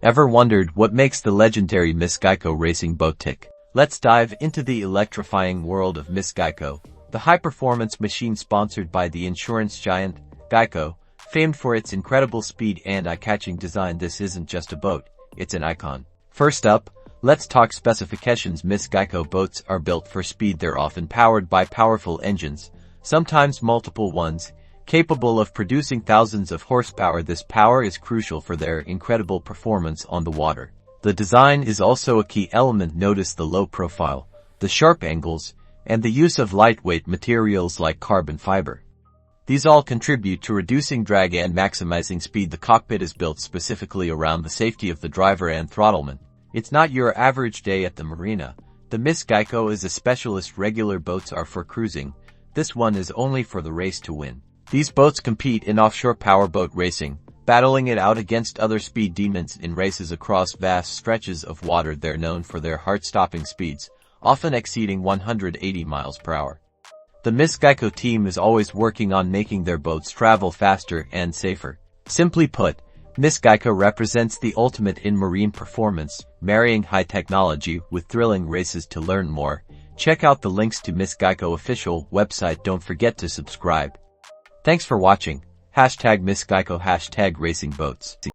Ever wondered what makes the legendary Miss Geico racing boat tick? Let's dive into the electrifying world of Miss Geico, the high-performance machine sponsored by the insurance giant, Geico, famed for its incredible speed and eye-catching design. This isn't just a boat, it's an icon. First up, let's talk specifications. Miss Geico boats are built for speed. They're often powered by powerful engines, sometimes multiple ones, capable of producing thousands of horsepower. This power is crucial for their incredible performance on the water. The design is also a key element. Notice the low profile, the sharp angles, and the use of lightweight materials like carbon fiber. These all contribute to reducing drag and maximizing speed. The cockpit is built specifically around the safety of the driver and throttleman. It's not your average day at the marina. The Miss Geico is a specialist. Regular boats are for cruising. This one is only for the race to win. These boats compete in offshore powerboat racing, battling it out against other speed demons in races across vast stretches of water. They're known for their heart-stopping speeds, often exceeding 180 miles per hour. The Miss Geico team is always working on making their boats travel faster and safer. Simply put, Miss Geico represents the ultimate in marine performance, marrying high technology with thrilling races. To learn more, check out the links to Miss Geico official website. Don't forget to subscribe. Thanks for watching. #Miss Geico #racing boats.